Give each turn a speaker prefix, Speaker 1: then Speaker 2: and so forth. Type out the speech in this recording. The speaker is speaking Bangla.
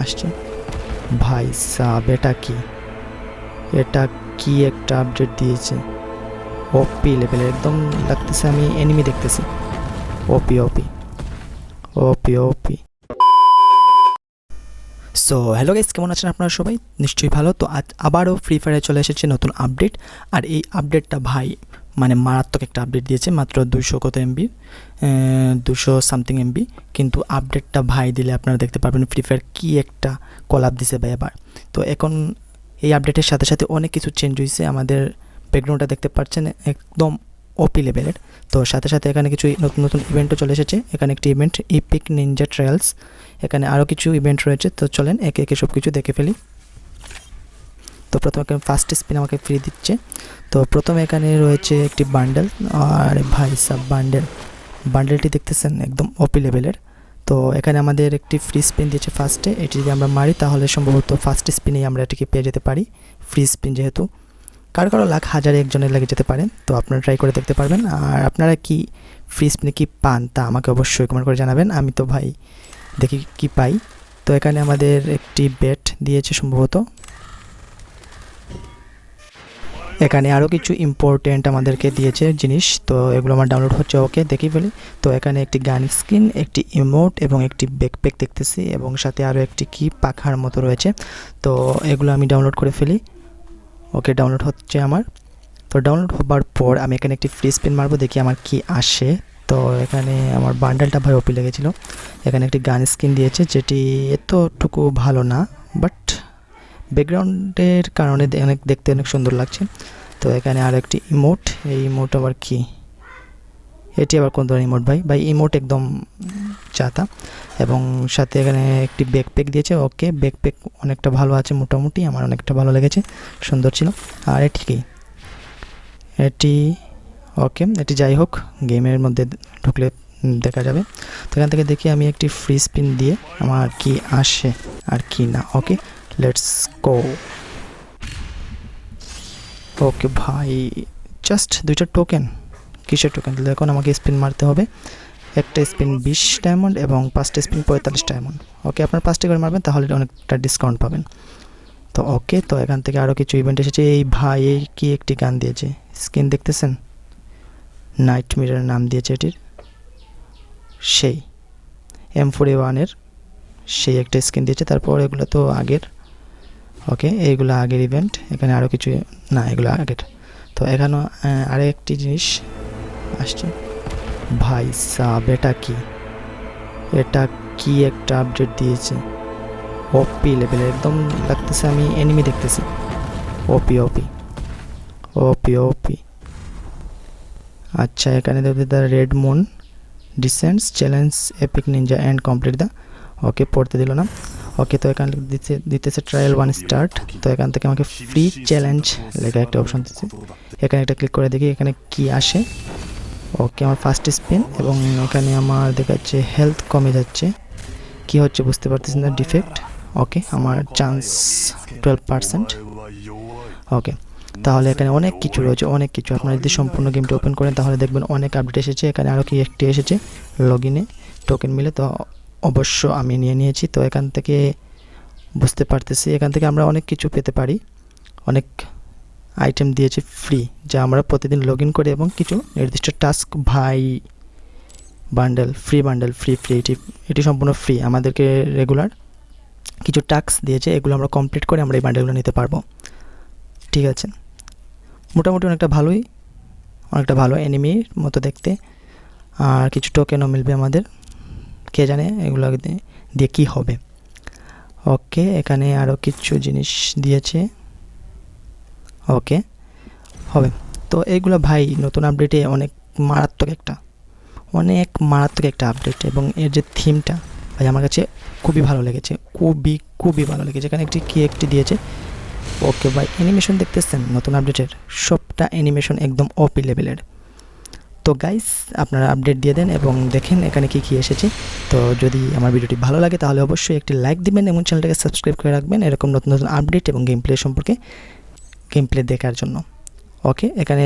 Speaker 1: আসছে। ভাই সাব এটা কি একটা আপডেট দিয়েছে, ওপি লেভেলের একদম লাগতেছে, আমি এনিমি দেখতেছি। ওপি ওপি ওপি ওপি। সো হ্যালো গাইস, কেমন আছেন আপনারা সবাই? নিশ্চয়ই ভালো। তো আজ আবারও ফ্রি ফায়ারে চলে এসেছে নতুন আপডেট। আর এই আপডেটটা ভাই মানে মারাত্মক একটা আপডেট দিয়েছে, মাত্র 200 কত এমবি, 200 সামথিং এমবি। কিন্তু আপডেটটা ভাই দিলে আপনারা দেখতে পারবেন ফ্রি ফায়ার কী একটা কলাপ দিছে ভাই এবার। তো এখন এই আপডেটের সাথে সাথে অনেক কিছু চেঞ্জ হয়েছে। আমাদের ব্যাকগ্রাউন্ডটা দেখতে পাচ্ছেন একদম ওপি লেভেলের। তো সাথে সাথে এখানে কিছু নতুন নতুন ইভেন্টও চলে এসেছে। এখানে একটি ইভেন্ট ইপিক নিনজা ট্রায়ালস, এখানে আরও কিছু ইভেন্ট রয়েছে। তো চলেন একে একে সব কিছু দেখে ফেলি। তো প্রথমে ফার্স্ট স্পিন আমাকে ফ্রি দিচ্ছে। তো প্রথমে এখানে রয়েছে একটি বান্ডেল, আর ভাই সাব বান্ডেলটি দেখতেছেন একদম ওপি লেভেলের। তো এখানে আমাদের একটি ফ্রি স্পিন দিয়েছে ফার্স্টে, এটি যদি আমরা মারি তাহলে সম্ভবত ফার্স্ট স্পিনেই আমরা এটিকে পেয়ে যেতে পারি। ফ্রি স্পিন যেহেতু, কারো লাখ হাজারে একজনের লেগে যেতে পারেন। তো আপনারা ট্রাই করে দেখতে পারবেন। আর আপনারা কি ফ্রি স্পিনে কি পান তা আমাকে অবশ্যই কমেন্ট করে জানাবেন। আমি তো ভাই দেখি কি পাই। তো এখানে আমাদের একটি বেট দিয়েছে সম্ভবত। এখানে আরও কিছু ইম্পর্টেন্ট আমাদেরকে দিয়েছে জিনিস, তো এগুলো আমার ডাউনলোড হচ্ছে, ওকে দেখি ফেলি। তো এখানে একটি গান স্কিন, একটি ইমোট এবং একটি ব্যাকপ্যাক দেখতেছি, এবং সাথে আরও একটি কি পাখার মতো রয়েছে। তো এগুলো আমি ডাউনলোড করে ফেলি। ওকে, ডাউনলোড হচ্ছে আমার। তো ডাউনলোড হবার পর আমি এখানে একটি ফ্রি স্পিন মারবো, দেখি আমার কি আসে। তো এখানে আমার বান্ডেলটা ভাই ওপি লেগেছিল। এখানে একটি গান স্কিন দিয়েছে যেটি এতটুকু ভালো না, বাট ব্যাকগ্রাউন্ডের কারণে দেখতে অনেক সুন্দর লাগছে। তো এখানে আর একটি ইমোট, এই ইমোট আবার কি, এটি আবার কোন ধরনের ইমোট ভাই ইমোট একদম চাতা। এবং সাথে এখানে একটি ব্যাকপ্যাক দিয়েছে। ওকে, ব্যাকপ্যাক অনেকটা ভালো আছে, মোটামুটি আমার অনেকটা ভালো লেগেছে, সুন্দর ছিল। আর এটি কি, এটি ওকে, এটি যাই হোক, গেমের মধ্যে ঢুকলে দেখা যাবে। তো এখান থেকে দেখি আমি একটি ফ্রি স্পিন দিয়ে আমার কি আসে আর কি না। ওকে, লেটস গো। ওকে ভাই, জাস্ট 2টা টোকেন, কিসের টোকেন? তাহলে এখন আমাকে স্পিন মারতে হবে। একটা স্পিন 20 ডায়মন্ড এবং 5টা স্পিন 45 ডায়মন্ড। ওকে, আপনার 5টা করে মারবেন তাহলে অনেকটা ডিসকাউন্ট পাবেন। তো ওকে, তো এখান থেকে আরও কিছু ইভেন্ট এসেছে। এই ভাই এই কি একটি গান দিয়েছে, স্কিন দেখতেছেন, নাইট মিরার নাম দিয়েছে এটির, সেই M4A1-এর সেই একটা স্কিন দিয়েছে। তারপর এগুলো তো আগের, ওকে এইগুলো আগের ইভেন্ট। এখানে আরও কিছু, না এগুলো আগের। তো এখানেও আরেকটি জিনিস আসছে। ভাই সাব এটা কি একটা আপডেট দিয়েছে, ওপি লেভেলের একদম লাগতেছে, আমি এনিমি দেখতেছি। ওপি ওপি ওপি ওপি। আচ্ছা, এখানে দেখতে the red moon descends challenge epic ninja and complete the, okay পড়তে দিল না। ওকে, তো এখানে দিতেছে ট্রায়াল 1 স্টার্ট। তো এখান থেকে আমাকে ফ্রি চ্যালেঞ্জ লেখা একটা অপশন দিচ্ছে, এখানে একটা ক্লিক করে দেখি এখানে কি আসে। ওকে, আমার ফার্স্ট স্পিন, এবং এখানে আমার দেখাচ্ছে হেলথ কমে যাচ্ছে, কি হচ্ছে বুঝতে পারতেছি না, ডিফেক্ট। ওকে, আমার চান্স 12%। ওকে, তাহলে এখানে অনেক কিছু রয়েছে, অনেক কিছু। আপনারা যদি সম্পূর্ণ গেমটা ওপেন করেন তাহলে দেখবেন অনেক আপডেট এসেছে। এখানে আরও কি একটি এসেছে লগইনে টোকেন মিলে, তো অবশ্য আমি নিয়েছি। তো এখান থেকে বুঝতে পারতেছি এখান থেকে আমরা অনেক কিছু পেতে পারি, অনেক আইটেম দিয়েছে ফ্রি, যা আমরা প্রতিদিন লগ ইন করি, এবং কিছু নির্দিষ্ট টাস্ক ভাই বান্ডেল ফ্রি এটি সম্পূর্ণ ফ্রি। আমাদেরকে রেগুলার কিছু টাস্ক দিয়েছে, এগুলো আমরা কমপ্লিট করে আমরা এই বান্ডেলগুলো নিতে পারবো। ঠিক আছে, মোটামুটি অনেকটা ভালো এনিমির মতো দেখতে। আর কিছু টোকেনও মিলবে আমাদের, কে জানে এগুলো দিয়ে কী হবে। ওকে, এখানে আরও কিছু জিনিস দিয়েছে, ওকে হবে। তো এইগুলো ভাই নতুন আপডেটে অনেক মারাত্মক একটা আপডেট, এবং এর যে থিমটা ভাই আমার কাছে খুবই ভালো লেগেছে, খুবই ভালো লেগেছে। এখানে একটি দিয়েছে। ওকে ভাই, অ্যানিমেশন দেখতেছেন নতুন আপডেটের, সবটা অ্যানিমেশন একদম ওপি লেভেলের। তো গাইস, আপনারা আপডেট দিয়ে দেন এবং দেখেন এখানে কি এসেছে। তো যদি আমার ভিডিওটি ভালো লাগে তাহলে অবশ্যই একটি লাইক দিবেন এবং চ্যানেলটাকে সাবস্ক্রাইব করে রাখবেন এরকম নতুন আপডেট এবং গেম প্লে সম্পর্কে, গেম প্লে দেখার জন্য। ওকে, এখানে